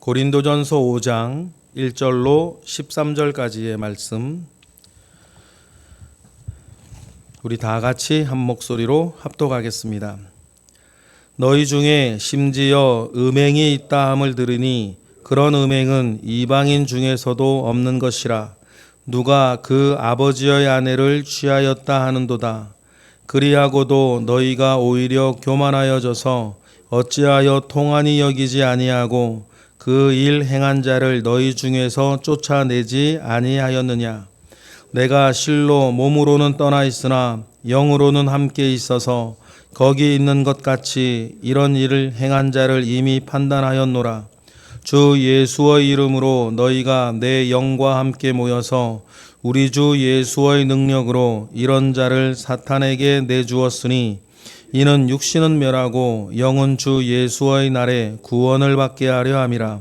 고린도전서 5장 1절로 13절까지의 말씀, 우리 다 같이 한 목소리로 합독하겠습니다. 너희 중에 심지어 음행이 있다 함을 들으니 그런 음행은 이방인 중에서도 없는 것이라. 누가 그 아버지의 아내를 취하였다 하는도다. 그리하고도 너희가 오히려 교만하여져서 어찌하여 통한이 여기지 아니하고 그 일 행한 자를 너희 중에서 쫓아내지 아니하였느냐. 내가 실로 몸으로는 떠나 있으나 영으로는 함께 있어서 거기 있는 것 같이 이런 일을 행한 자를 이미 판단하였노라. 주 예수의 이름으로 너희가 내 영과 함께 모여서 우리 주 예수의 능력으로 이런 자를 사탄에게 내주었으니 이는 육신은 멸하고 영은 주 예수의 날에 구원을 받게 하려 함이라.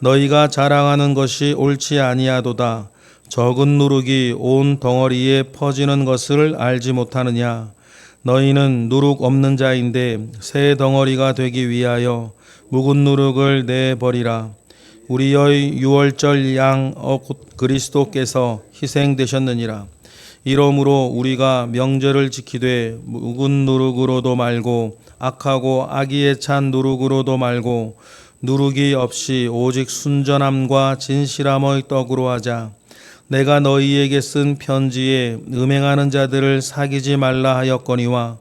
너희가 자랑하는 것이 옳지 아니하도다. 적은 누룩이 온 덩어리에 퍼지는 것을 알지 못하느냐. 너희는 누룩 없는 자인데 새 덩어리가 되기 위하여 묵은 누룩을 내버리라. 우리의 유월절 양 그리스도께서 희생되셨느니라. 이러므로 우리가 명절을 지키되 묵은 누룩으로도 말고 악하고 악의에 찬 누룩으로도 말고 누룩이 없이 오직 순전함과 진실함의 떡으로 하자. 내가 너희에게 쓴 편지에 음행하는 자들을 사귀지 말라 하였거니와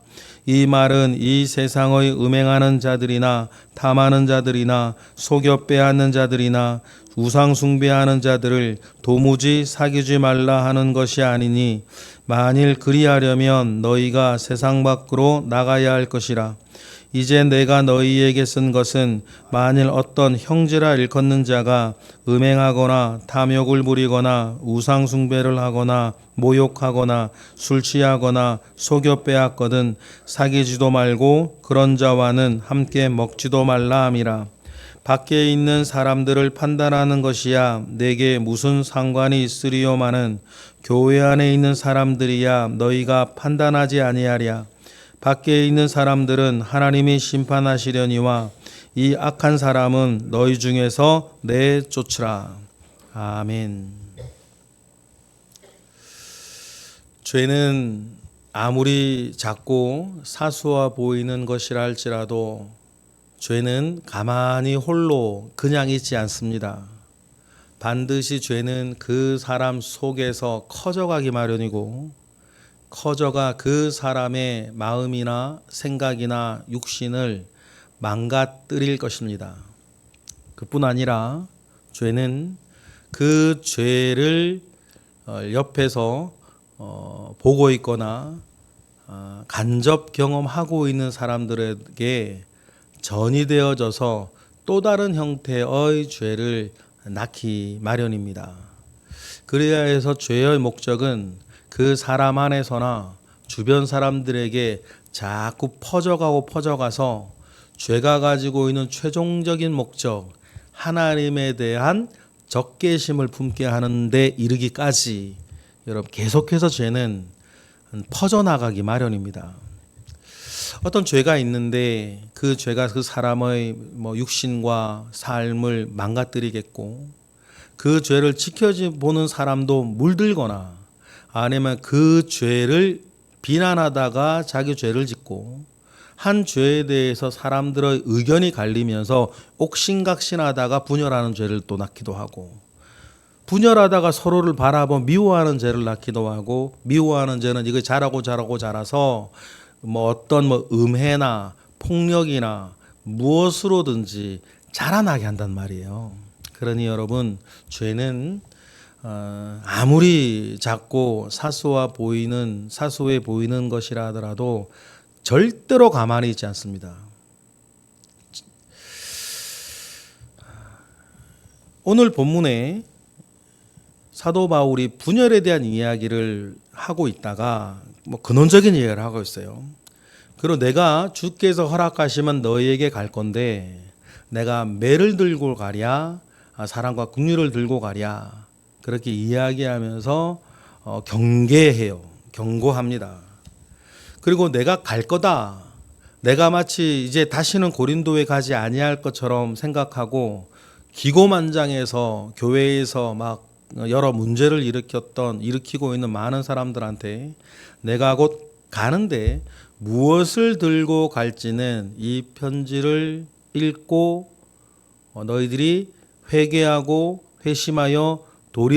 이 말은 이 세상의 음행하는 자들이나 탐하는 자들이나 속여 빼앗는 자들이나 우상 숭배하는 자들을 도무지 사귀지 말라 하는 것이 아니니 만일 그리하려면 너희가 세상 밖으로 나가야 할 것이라. 이제 내가 너희에게 쓴 것은 만일 어떤 형제라 일컫는 자가 음행하거나 탐욕을 부리거나 우상 숭배를 하거나 모욕하거나 술 취하거나 속여 빼앗거든 사귀지도 말고 그런 자와는 함께 먹지도 말라 함이라. 밖에 있는 사람들을 판단하는 것이야 내게 무슨 상관이 있으리요마는 교회 안에 있는 사람들이야 너희가 판단하지 아니하랴. 밖에 있는 사람들은 하나님이 심판하시려니와 이 악한 사람은 너희 중에서 내쫓으라. 아멘. 죄는 아무리 작고 사소해 보이는 것이라 할지라도 죄는 가만히 홀로 그냥 있지 않습니다. 반드시 죄는 그 사람 속에서 커져가기 마련이고 커져가 그 사람의 마음이나 생각이나 육신을 망가뜨릴 것입니다. 그뿐 아니라 죄는 그 죄를 옆에서 보고 있거나 간접 경험하고 있는 사람들에게 전이 되어져서 또 다른 형태의 죄를 낳기 마련입니다. 그래야 해서 죄의 목적은 그 사람 안에서나 주변 사람들에게 자꾸 퍼져가서 죄가 가지고 있는 최종적인 목적, 하나님에 대한 적개심을 품게 하는 데 이르기까지 여러분 계속해서 죄는 퍼져나가기 마련입니다. 어떤 죄가 있는데 그 죄가 그 사람의 육신과 삶을 망가뜨리겠고 그 죄를 지켜보는 사람도 물들거나 아니면 그 죄를 비난하다가 자기 죄를 짓고 한 죄에 대해서 사람들의 의견이 갈리면서 옥신각신하다가 분열하는 죄를 또 낳기도 하고 분열하다가 서로를 바라보며 미워하는 죄를 낳기도 하고 미워하는 죄는 이거 잘하고 자라서 어떤 음해나 폭력이나 무엇으로든지 자라나게 한단 말이에요. 그러니 여러분 죄는 아무리 작고 사소해 보이는 것이라 하더라도 절대로 가만히 있지 않습니다. 오늘 본문에 사도 바울이 분열에 대한 이야기를 하고 있다가 근원적인 이야기를 하고 있어요. 그리고 내가 주께서 허락하시면 너희에게 갈 건데 내가 매를 들고 가랴 사랑과 긍휼을 들고 가랴 그렇게 이야기하면서 경고합니다. 그리고 내가 갈 거다. 내가 마치 이제 다시는 고린도에 가지 아니할 것처럼 생각하고 기고만장해서 교회에서 막 여러 문제를 일으키고 있는 많은 사람들한테 내가 곧 가는데 무엇을 들고 갈지는 이 편지를 읽고 너희들이 회개하고 회심하여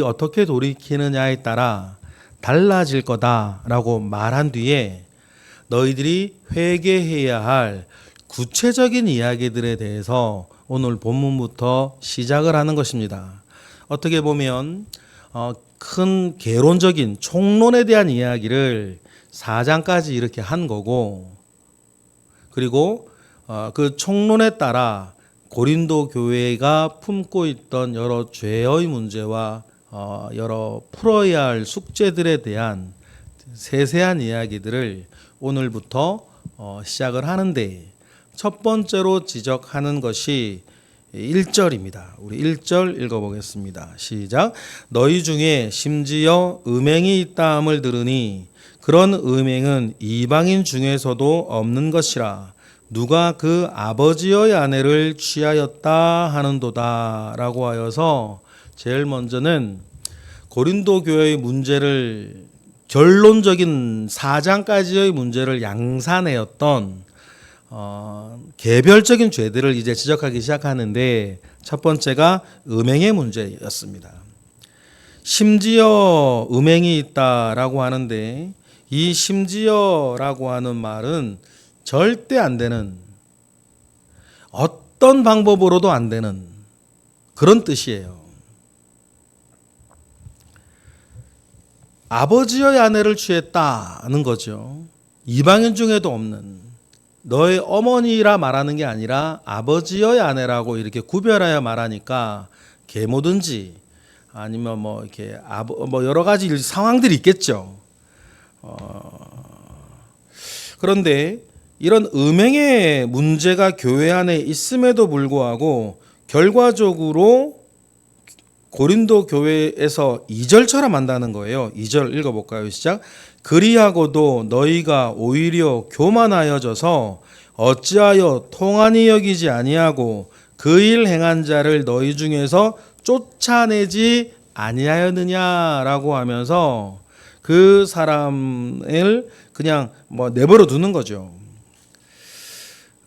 어떻게 돌이키느냐에 따라 달라질 거다라고 말한 뒤에 너희들이 회개해야 할 구체적인 이야기들에 대해서 오늘 본문부터 시작을 하는 것입니다. 어떻게 보면 큰 개론적인 총론에 대한 이야기를 4장까지 이렇게 한 거고, 그리고 그 총론에 따라 고린도 교회가 품고 있던 여러 죄의 문제와 여러 풀어야 할 숙제들에 대한 세세한 이야기들을 오늘부터 시작을 하는데, 첫 번째로 지적하는 것이 1절입니다. 우리 1절 읽어보겠습니다. 시작. 너희 중에 심지어 음행이 있다함을 들으니 그런 음행은 이방인 중에서도 없는 것이라. 누가 그 아버지의 아내를 취하였다 하는도다 라고 하여서 제일 먼저는 고린도 교회의 문제를, 결론적인 4장까지의 문제를 양산하였던 개별적인 죄들을 이제 지적하기 시작하는데, 첫 번째가 음행의 문제였습니다. 심지어 음행이 있다라고 하는데, 이 심지어라고 하는 말은 절대 안 되는, 어떤 방법으로도 안 되는 그런 뜻이에요. 아버지의 아내를 취했다는 거죠. 이방인 중에도 없는, 너의 어머니라 말하는 게 아니라 아버지의 아내라고 이렇게 구별하여 말하니까 계모든지 아니면 뭐 이렇게 여러 가지 상황들이 있겠죠. 그런데 이런 음행의 문제가 교회 안에 있음에도 불구하고 결과적으로 고린도 교회에서 2절처럼 한다는 거예요. 2절 읽어볼까요? 시작. 그리하고도 너희가 오히려 교만하여져서 어찌하여 통한이 여기지 아니하고 그 일 행한 자를 너희 중에서 쫓아내지 아니하였느냐라고 하면서 그 사람을 그냥 내버려 두는 거죠.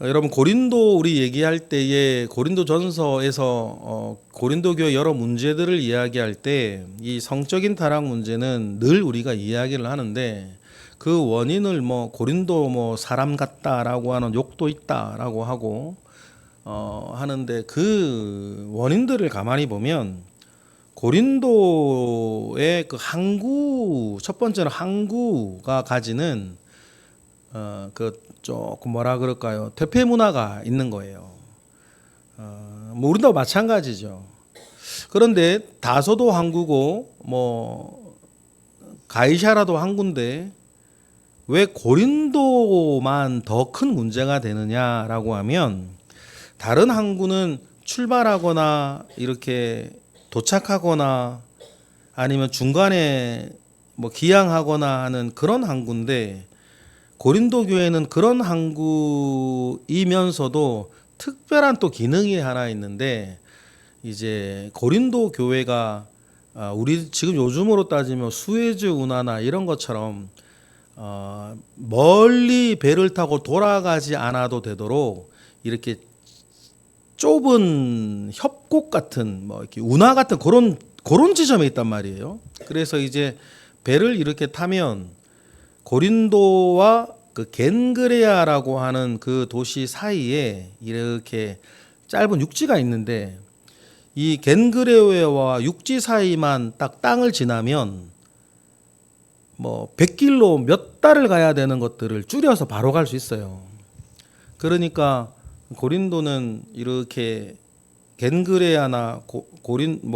여러분, 고린도 우리 얘기할 때에 고린도전서에서 고린도 교회 여러 문제들을 이야기할 때 이 성적인 타락 문제는 늘 우리가 이야기를 하는데, 그 원인을 고린도 사람 같다라고 하는 욕도 있다라고 하고 하는데, 그 원인들을 가만히 보면 고린도의 그 항구, 첫 번째는 항구가 가지는 조금 퇴폐 문화가 있는 거예요. 우리도 마찬가지죠. 그런데 다소도 항구고 가이사라도 항구인데 왜 고린도만 더 큰 문제가 되느냐라고 하면, 다른 항구는 출발하거나 이렇게 도착하거나 아니면 중간에 기항하거나 하는 그런 항구인데, 고린도 교회는 그런 항구이면서도 특별한 또 기능이 하나 있는데, 이제 고린도 교회가 우리 지금 요즘으로 따지면 수에즈 운하나 이런 것처럼 멀리 배를 타고 돌아가지 않아도 되도록 이렇게 좁은 협곡 같은 이렇게 운하 같은 그런 지점에 있단 말이에요. 그래서 이제 배를 이렇게 타면 고린도와 그 겐그레아라고 하는 그 도시 사이에 이렇게 짧은 육지가 있는데, 이 겐그레아와 육지 사이만 딱 땅을 지나면 100길로 몇 달을 가야 되는 것들을 줄여서 바로 갈 수 있어요. 그러니까 고린도는 이렇게 겐그레아나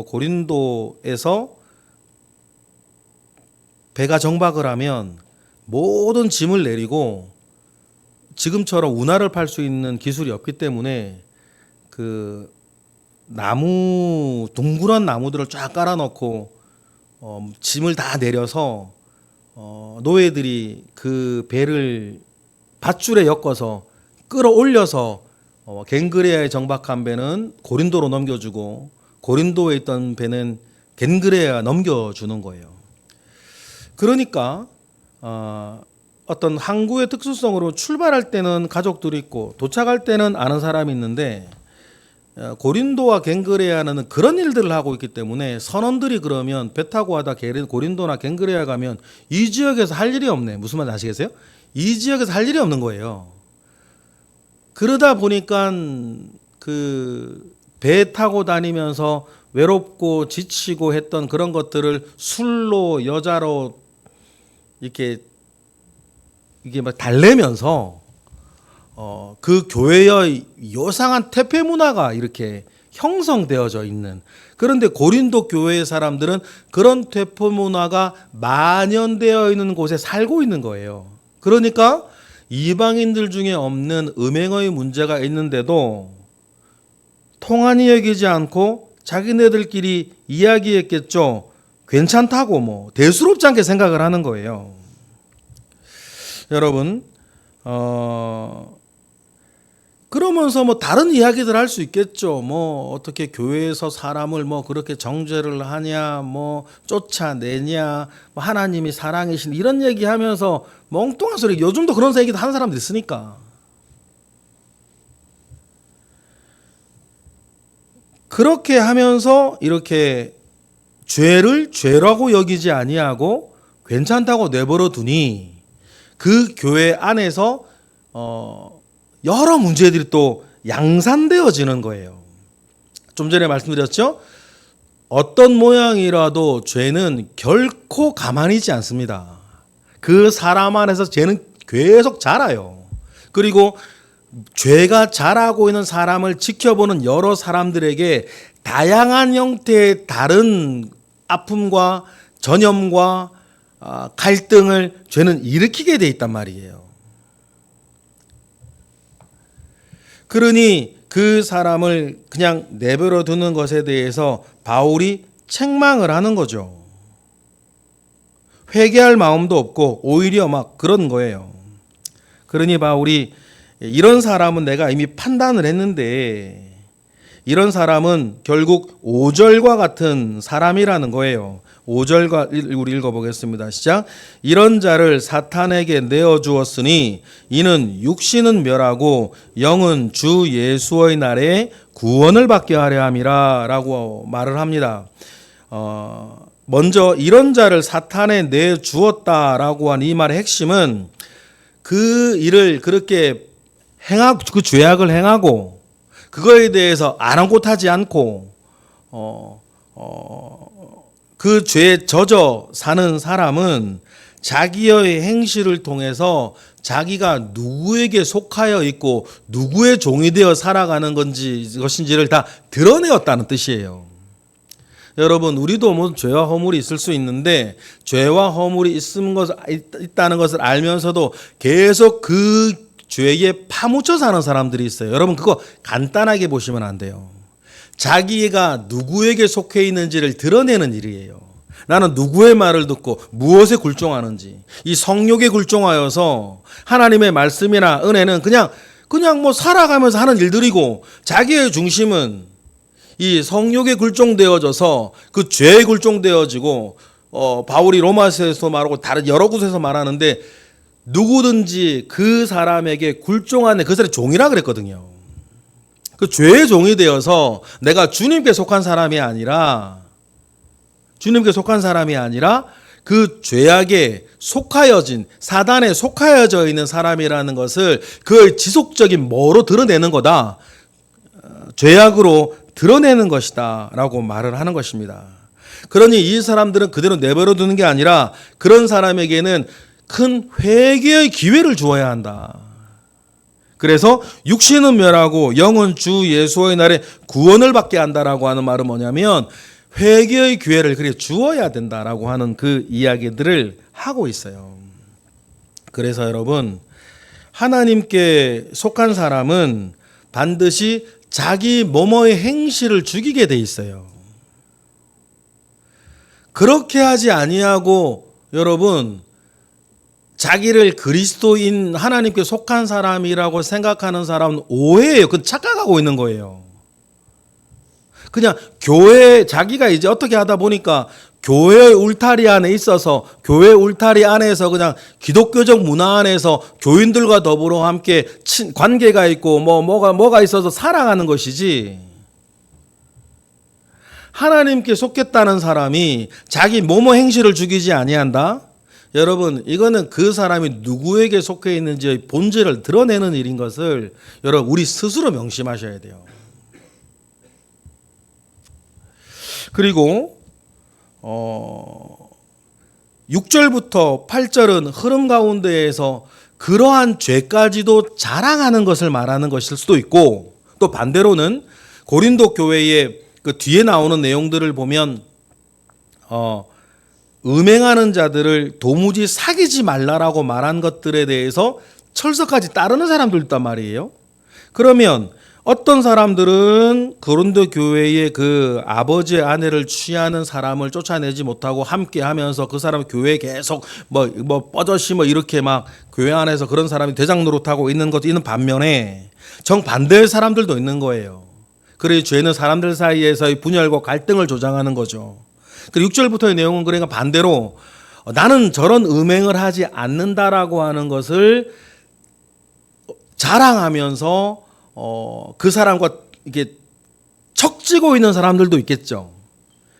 고린도에서 배가 정박을 하면 모든 짐을 내리고, 지금처럼 운하를 팔 수 있는 기술이 없기 때문에 그 둥그런 나무들을 쫙 깔아놓고 짐을 다 내려서 노예들이 그 배를 밧줄에 엮어서 끌어올려서 겐그레아에 정박한 배는 고린도로 넘겨주고 고린도에 있던 배는 겐그레아 넘겨주는 거예요. 그러니까 어떤 항구의 특수성으로 출발할 때는 가족들이 있고 도착할 때는 아는 사람이 있는데 고린도와 겐그레아는 그런 일들을 하고 있기 때문에 선원들이 그러면 배 타고 하다 고린도나 겐그레아 가면 이 지역에서 할 일이 없네. 무슨 말인지 아시겠어요? 이 지역에서 할 일이 없는 거예요. 그러다 보니까 그 배 타고 다니면서 외롭고 지치고 했던 그런 것들을 술로 여자로 이게 막 달래면서 그 교회의 요상한 퇴폐 문화가 이렇게 형성되어져 있는, 그런데 고린도 교회의 사람들은 그런 퇴폐 문화가 만연되어 있는 곳에 살고 있는 거예요. 그러니까 이방인들 중에 없는 음행의 문제가 있는데도 통한이 여기지 않고 자기네들끼리 이야기했겠죠. 괜찮다고 뭐 대수롭지 않게 생각을 하는 거예요. 여러분, 그러면서 뭐 다른 이야기들 할 수 있겠죠. 뭐 어떻게 교회에서 사람을 뭐 그렇게 정죄를 하냐, 뭐 쫓아내냐, 뭐 하나님이 사랑이신 이런 얘기하면서 멍뚱한 소리. 요즘도 그런 얘기도 하는 사람들 있으니까. 그렇게 하면서 이렇게 죄를 죄라고 여기지 아니하고 괜찮다고 내버려 두니 그 교회 안에서 여러 문제들이 또 양산되어지는 거예요. 좀 전에 말씀드렸죠? 어떤 모양이라도 죄는 결코 가만히 있지 않습니다. 그 사람 안에서 죄는 계속 자라요. 그리고 죄가 자라고 있는 사람을 지켜보는 여러 사람들에게 다양한 형태의 다른 아픔과 전염과 갈등을 죄는 일으키게 돼 있단 말이에요. 그러니 그 사람을 그냥 내버려 두는 것에 대해서 바울이 책망을 하는 거죠. 회개할 마음도 없고 오히려 막 그런 거예요. 그러니 바울이 이런 사람은 내가 이미 판단을 했는데 이런 사람은 결국 오절과 같은 사람이라는 거예요. 5절과 우리 읽어보겠습니다. 시작. 이런 자를 사탄에게 내어주었으니 이는 육신은 멸하고 영은 주 예수의 날에 구원을 받게 하려 함이라 라고 말을 합니다. 먼저 이런 자를 사탄에 내주었다라고 한 이 말의 핵심은 그 일을 그렇게 행하고 그 죄악을 행하고 그거에 대해서 아랑곳하지 않고 그 죄에 젖어 사는 사람은 자기의 행실을 통해서 자기가 누구에게 속하여 있고 누구의 종이 되어 살아가는 것인지를 다 드러내었다는 뜻이에요. 여러분, 우리도 뭐 죄와 허물이 있을 수 있는데 죄와 허물이 있다는 것을 알면서도 계속 그 죄에 파묻혀 사는 사람들이 있어요. 여러분, 그거 간단하게 보시면 안 돼요. 자기가 누구에게 속해 있는지를 드러내는 일이에요. 나는 누구의 말을 듣고 무엇에 굴종하는지, 이 성욕에 굴종하여서 하나님의 말씀이나 은혜는 그냥 뭐 살아가면서 하는 일들이고 자기의 중심은 이 성욕에 굴종되어져서 그 죄에 굴종되어지고 바울이 로마서에서 말하고 다른 여러 곳에서 말하는데 누구든지 그 사람에게 굴종하는 그 사람이 종이라 그랬거든요. 그 죄의 종이 되어서 내가 주님께 속한 사람이 아니라 그 죄악에 속하여진 사단에 속하여져 있는 사람이라는 것을 그의 지속적인 뭐로 드러내는 거다. 죄악으로 드러내는 것이다 라고 말을 하는 것입니다. 그러니 이 사람들은 그대로 내버려 두는 게 아니라 그런 사람에게는 큰 회개의 기회를 주어야 한다. 그래서 육신은 멸하고 영은 주 예수의 날에 구원을 받게 한다라고 하는 말은 뭐냐면 회개의 기회를 그래 주어야 된다라고 하는 그 이야기들을 하고 있어요. 그래서 여러분, 하나님께 속한 사람은 반드시 자기 몸의 행실을 죽이게 돼 있어요. 그렇게 하지 아니하고 여러분 자기를 그리스도인 하나님께 속한 사람이라고 생각하는 사람은 오해예요. 그건 착각하고 있는 거예요. 그냥 교회 자기가 이제 어떻게 하다 보니까 교회의 울타리 안에 있어서 교회 울타리 안에서 그냥 기독교적 문화 안에서 교인들과 더불어 함께 관계가 있고 뭐가 있어서 살아가는 것이지, 하나님께 속했다는 사람이 자기 뭐뭐 행실을 죽이지 아니한다? 여러분, 이거는 그 사람이 누구에게 속해 있는지 본질을 드러내는 일인 것을 여러분 우리 스스로 명심하셔야 돼요. 그리고 6절부터 8절은 흐름 가운데에서 그러한 죄까지도 자랑하는 것을 말하는 것일 수도 있고, 또 반대로는 고린도 교회의 그 뒤에 나오는 내용들을 보면 음행하는 자들을 도무지 사귀지 말라라고 말한 것들에 대해서 철석까지 따르는 사람도 있단 말이에요. 그러면 어떤 사람들은 고린도 교회의 그 아버지의 아내를 취하는 사람을 쫓아내지 못하고 함께 하면서 그 사람 교회에 계속 뻗어시 이렇게 막 교회 안에서 그런 사람이 대장 노릇하고 있는 것도 있는 반면에 정반대의 사람들도 있는 거예요. 그래서 죄는 사람들 사이에서의 분열과 갈등을 조장하는 거죠. 그리고 6절부터의 내용은 그러니까 반대로 나는 저런 음행을 하지 않는다라고 하는 것을 자랑하면서 그 사람과 이게 척지고 있는 사람들도 있겠죠.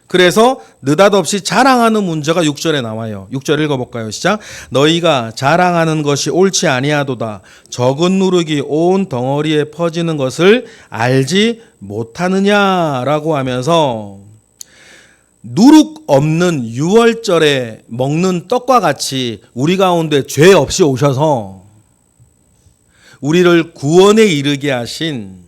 그래서 느닷없이 자랑하는 문제가 6절에 나와요. 6절 읽어볼까요? 시작. 너희가 자랑하는 것이 옳지 아니하도다. 적은 누룩이 온 덩어리에 퍼지는 것을 알지 못하느냐라고 하면서 누룩 없는 6월절에 먹는 떡과 같이 우리 가운데 죄 없이 오셔서 우리를 구원에 이르게 하신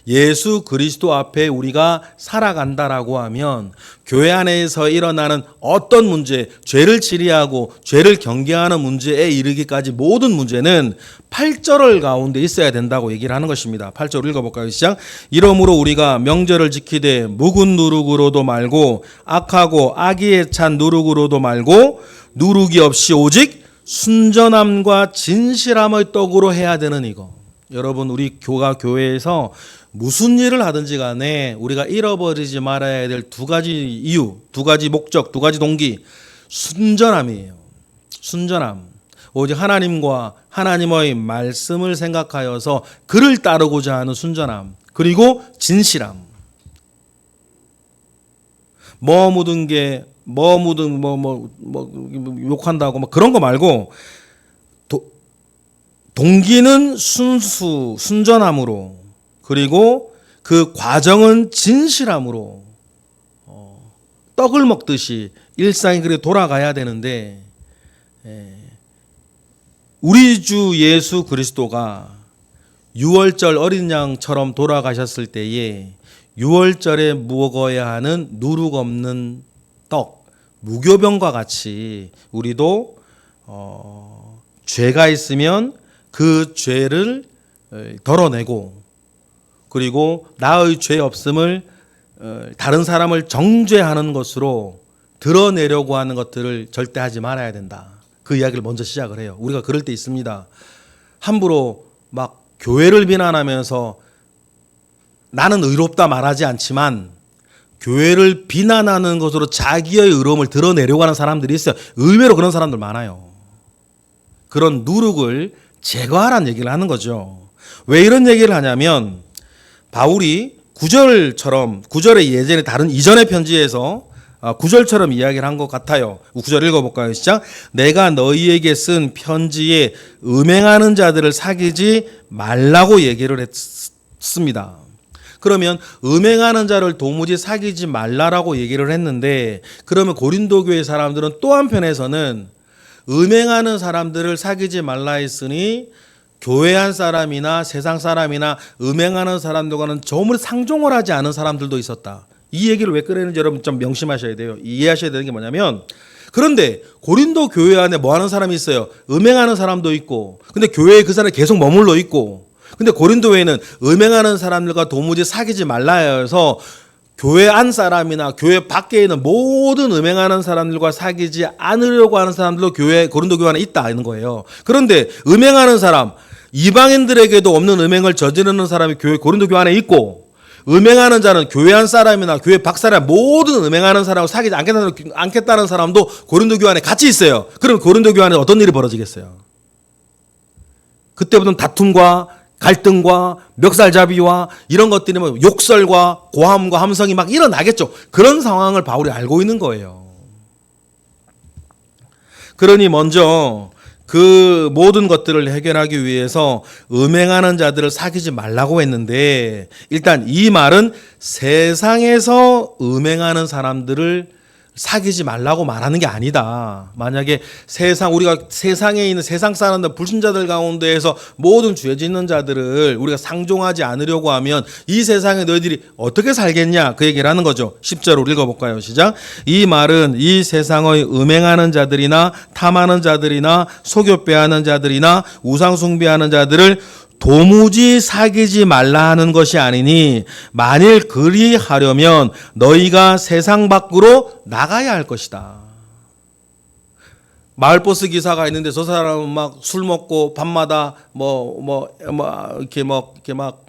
예수 그리스도 앞에 우리가 살아간다라고 하면 교회 안에서 일어나는 어떤 문제, 죄를 치리하고 죄를 경계하는 문제에 이르기까지 모든 문제는 8절 가운데 있어야 된다고 얘기를 하는 것입니다. 8절 읽어볼까요? 시작. 이러므로 우리가 명절을 지키되 묵은 누룩으로도 말고 악하고 악의에 찬 누룩으로도 말고 누룩이 없이 오직 순전함과 진실함의 떡으로 해야 되는 이거. 여러분, 우리 교회에서 무슨 일을 하든지 간에 우리가 잃어버리지 말아야 될 두 가지 이유, 두 가지 목적, 두 가지 동기. 순전함이에요. 순전함. 오직 하나님과 하나님의 말씀을 생각하여서 그를 따르고자 하는 순전함. 그리고 진실함. 욕한다고 그런 거 말고 동기는 순전함으로, 그리고 그 과정은 진실함으로 떡을 먹듯이 일상이 그렇게 돌아가야 되는데, 우리 주 예수 그리스도가 6월절 어린 양처럼 돌아가셨을 때에 6월절에 먹어야 하는 누룩 없는 떡, 무교병과 같이 우리도 죄가 있으면 그 죄를 덜어내고, 그리고 나의 죄 없음을 다른 사람을 정죄하는 것으로 드러내려고 하는 것들을 절대 하지 말아야 된다. 그 이야기를 먼저 시작을 해요. 우리가 그럴 때 있습니다. 함부로 막 교회를 비난하면서 나는 의롭다 말하지 않지만 교회를 비난하는 것으로 자기의 의로움을 드러내려고 하는 사람들이 있어요. 의외로 그런 사람들 많아요. 그런 누룩을 제거하라는 얘기를 하는 거죠. 왜 이런 얘기를 하냐면 바울이 9절의 예전에 다른 이전의 편지에서 9절처럼 이야기를 한 것 같아요. 9절 읽어볼까요? 시작. 내가 너희에게 쓴 편지에 음행하는 자들을 사귀지 말라고 얘기를 했습니다. 그러면 음행하는 자를 도무지 사귀지 말라라고 얘기를 했는데, 그러면 고린도 교회 사람들은 또 한편에서는 음행하는 사람들을 사귀지 말라 했으니 교회 한 사람이나 세상 사람이나 음행하는 사람들과는 전혀 상종을 하지 않은 사람들도 있었다. 이 얘기를 왜 꺼내는지 여러분 좀 명심하셔야 돼요. 이해하셔야 되는 게 뭐냐면, 그런데 고린도 교회 안에 뭐 하는 사람이 있어요? 음행하는 사람도 있고, 근데 교회에 그 사람이 계속 머물러 있고, 근데 고린도에는 음행하는 사람들과 도무지 사귀지 말라 해서 교회 안 사람이나 교회 밖에 있는 모든 음행하는 사람들과 사귀지 않으려고 하는 사람들도 고린도 교회 안에 있다 이런 거예요. 그런데 음행하는 사람, 이방인들에게도 없는 음행을 저지르는 사람이 고린도 교회 안에 있고, 음행하는 자는 교회 안 사람이나 교회 밖 사람 모든 음행하는 사람을 사귀지 않겠다는 사람도 고린도 교회 안에 같이 있어요. 그럼 고린도 교회 안에 어떤 일이 벌어지겠어요? 그때부터는 다툼과 갈등과 멱살잡이와 이런 것들이 뭐 욕설과 고함과 함성이 막 일어나겠죠. 그런 상황을 바울이 알고 있는 거예요. 그러니 먼저 그 모든 것들을 해결하기 위해서 음행하는 자들을 사귀지 말라고 했는데, 일단 이 말은 세상에서 음행하는 사람들을 사귀지 말라고 말하는 게 아니다. 만약에 우리가 세상에 있는 세상 사람들, 불신자들 가운데에서 모든 죄 짓는 자들을 우리가 상종하지 않으려고 하면 이 세상에 너희들이 어떻게 살겠냐, 그 얘기를 하는 거죠. 10절로 읽어볼까요? 시작. 이 말은 이 세상의 음행하는 자들이나 탐하는 자들이나 속여 빼하는 자들이나 우상 숭배하는 자들을 도무지 사귀지 말라 하는 것이 아니니, 만일 그리하려면 너희가 세상 밖으로 나가야 할 것이다. 마을버스 기사가 있는데 저 사람은 막 술 먹고 밤마다 이렇게 막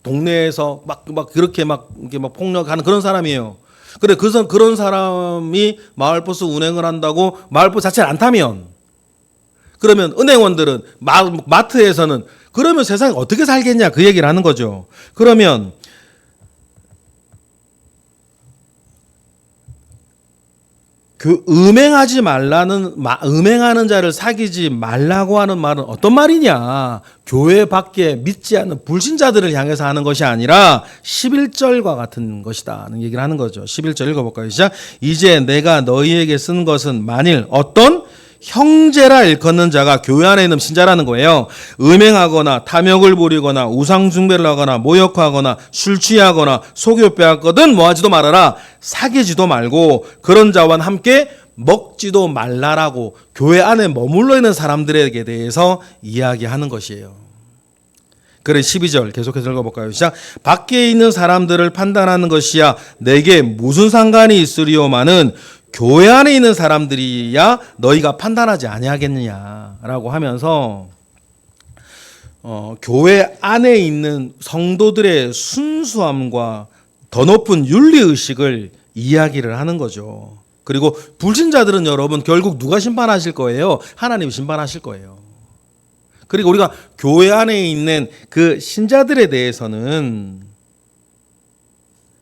동네에서 막 그렇게 막 폭력하는 그런 사람이에요. 그래, 그런 사람이 마을버스 운행을 한다고 마을버스 자체를 안 타면, 그러면 은행원들은 마트에서는 그러면 세상에 어떻게 살겠냐, 그 얘기를 하는 거죠. 그러면 음행하는 자를 사귀지 말라고 하는 말은 어떤 말이냐? 교회 밖에 믿지 않는 불신자들을 향해서 하는 것이 아니라 11절과 같은 것이다 는 얘기를 하는 거죠. 11절 읽어볼까요? 시작. 이제 내가 너희에게 쓴 것은 만일 어떤 형제라 일컫는 자가 교회 안에 있는 신자라는 거예요. 음행하거나 탐욕을 부리거나 우상 숭배를 하거나 모욕하거나 술 취하거나 속여 빼앗거든 뭐하지도 말아라. 사귀지도 말고 그런 자와 함께 먹지도 말라라고 교회 안에 머물러 있는 사람들에게 대해서 이야기하는 것이에요. 그래, 12절 계속해서 읽어볼까요? 시작. 밖에 있는 사람들을 판단하는 것이야 내게 무슨 상관이 있으리오마는 교회 안에 있는 사람들이야 너희가 판단하지 아니하겠느냐라고 하면서 교회 안에 있는 성도들의 순수함과 더 높은 윤리의식을 이야기를 하는 거죠. 그리고 불신자들은 여러분 결국 누가 심판하실 거예요? 하나님이 심판하실 거예요. 그리고 우리가 교회 안에 있는 그 신자들에 대해서는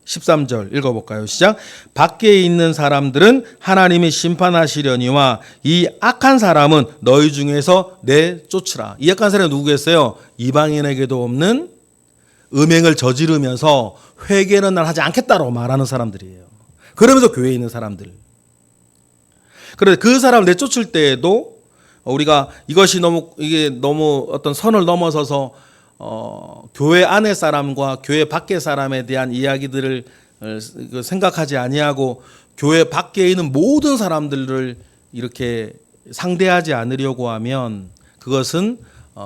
13절 읽어볼까요? 시작. 밖에 있는 사람들은 하나님이 심판하시려니와 이 악한 사람은 너희 중에서 내쫓으라. 이 악한 사람이 누구겠어요? 이방인에게도 없는 음행을 저지르면서 회개는 날 하지 않겠다고 말하는 사람들이에요. 그러면서 교회에 있는 사람들. 그래서 그 사람을 내쫓을 때에도 우리가 이게 너무 어떤 선을 넘어서서 교회 안의 사람과 교회 밖의 사람에 대한 이야기들을 생각하지 아니하고 교회 밖에 있는 모든 사람들을 이렇게 상대하지 않으려고 하면, 그것은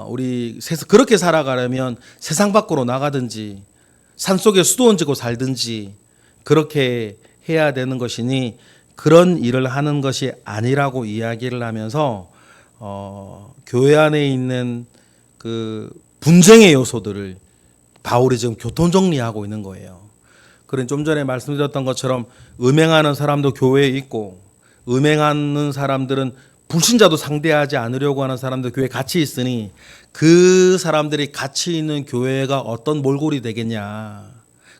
우리 그렇게 살아가려면 세상 밖으로 나가든지 산속에 수도 얹고 살든지 그렇게 해야 되는 것이니, 그런 일을 하는 것이 아니라고 이야기를 하면서 교회 안에 있는 그 분쟁의 요소들을 바울이 지금 교통정리하고 있는 거예요. 그런 좀 전에 말씀드렸던 것처럼 음행하는 사람도 교회에 있고, 음행하는 사람들은 불신자도 상대하지 않으려고 하는 사람들 교회에 같이 있으니, 그 사람들이 같이 있는 교회가 어떤 몰골이 되겠냐.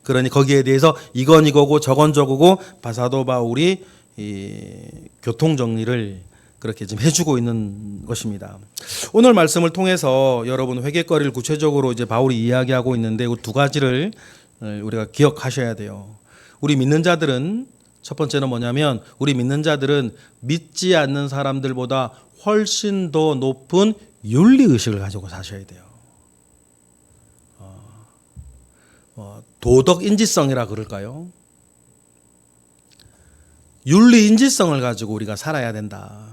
그러니 거기에 대해서 이건 이거고 저건 저거고 사도 바울이 이 교통정리를 그렇게 지금 해주고 있는 것입니다. 오늘 말씀을 통해서 여러분 회개거리를 구체적으로 이제 바울이 이야기하고 있는데, 그 두 가지를 우리가 기억하셔야 돼요. 우리 믿는 자들은 첫 번째는 뭐냐면, 우리 믿는 자들은 믿지 않는 사람들보다 훨씬 더 높은 윤리의식을 가지고 사셔야 돼요. 도덕인지성이라 그럴까요? 윤리인지성을 가지고 우리가 살아야 된다.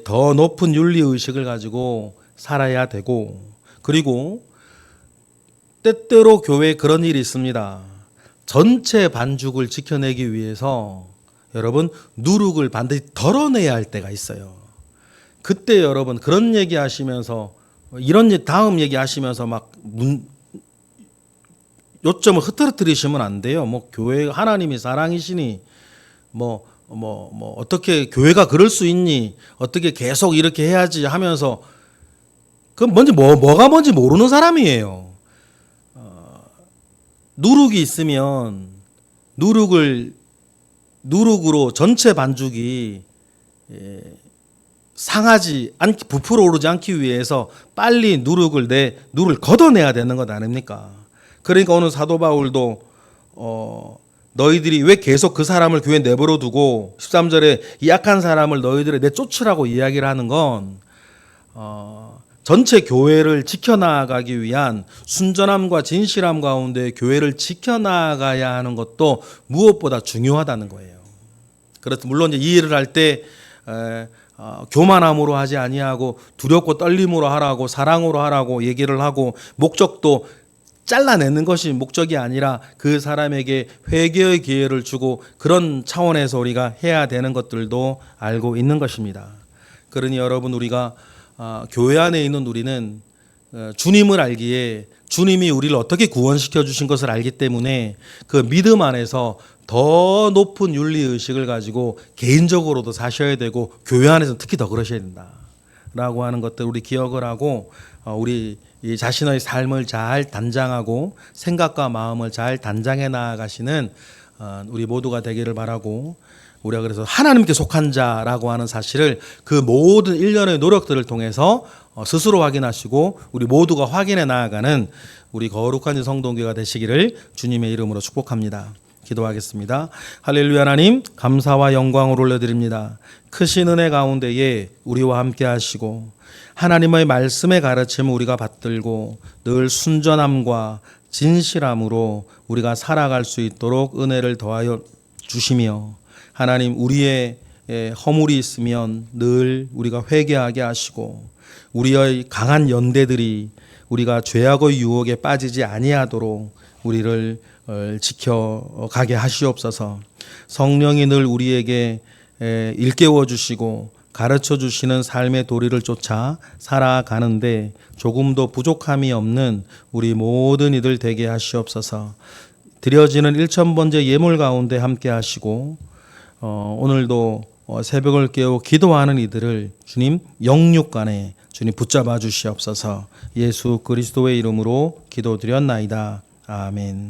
더 높은 윤리의식을 가지고 살아야 되고, 그리고 때때로 교회에 그런 일이 있습니다. 전체 반죽을 지켜내기 위해서 여러분 누룩을 반드시 덜어내야 할 때가 있어요. 그때 여러분 그런 얘기 하시면서 이런 다음 얘기 하시면서 막 요점을 흐트러뜨리시면 안 돼요. 뭐 교회 하나님이 사랑이시니 뭐 어떻게 교회가 그럴 수 있니? 어떻게 계속 이렇게 해야지 하면서 그 뭐가 뭔지 모르는 사람이에요. 누룩이 있으면 누룩으로 전체 반죽이 상하지 않기, 부풀어 오르지 않기 위해서 빨리 누룩을 걷어내야 되는 것 아닙니까? 그러니까 오늘 사도 바울도 너희들이 왜 계속 그 사람을 교회에 내버려 두고 13절에 이 약한 사람을 너희들이 내쫓으라고 이야기를 하는 건 전체 교회를 지켜나가기 위한 순전함과 진실함 가운데 교회를 지켜나가야 하는 것도 무엇보다 중요하다는 거예요. 그래서 물론 이제 이 일을 할 때 교만함으로 하지 아니하고 두렵고 떨림으로 하라고 사랑으로 하라고 얘기를 하고 목적도 잘라내는 것이 목적이 아니라 그 사람에게 회개의 기회를 주고 그런 차원에서 우리가 해야 되는 것들도 알고 있는 것입니다. 그러니 여러분 우리가 교회 안에 있는 우리는 주님을 알기에 주님이 우리를 어떻게 구원시켜 주신 것을 알기 때문에 그 믿음 안에서 더 높은 윤리의식을 가지고 개인적으로도 사셔야 되고 교회 안에서는 특히 더 그러셔야 된다라고 하는 것들 우리 기억을 하고 우리 이 자신의 삶을 잘 단장하고 생각과 마음을 잘 단장해 나아가시는 우리 모두가 되기를 바라고 우리가 그래서 하나님께 속한 자라고 하는 사실을 그 모든 일련의 노력들을 통해서 스스로 확인하시고 우리 모두가 확인해 나아가는 우리 거룩한 성도교회가 되시기를 주님의 이름으로 축복합니다. 기도하겠습니다. 할렐루야. 하나님 감사와 영광을 올려드립니다. 크신 은혜 가운데에 우리와 함께 하시고 하나님의 말씀의 가르침을 우리가 받들고 늘 순전함과 진실함으로 우리가 살아갈 수 있도록 은혜를 더하여 주시며 하나님 우리의 허물이 있으면 늘 우리가 회개하게 하시고 우리의 강한 연대들이 우리가 죄악의 유혹에 빠지지 아니하도록 우리를 지켜가게 하시옵소서. 성령이 늘 우리에게 일깨워 주시고 가르쳐 주시는 삶의 도리를 쫓아 살아가는데 조금도 부족함이 없는 우리 모든 이들 되게 하시옵소서. 드려지는 1000번째 예물 가운데 함께 하시고 오늘도 새벽을 깨워 기도하는 이들을 주님 영육간에 주님 붙잡아 주시옵소서. 예수 그리스도의 이름으로 기도드렸나이다. 아멘.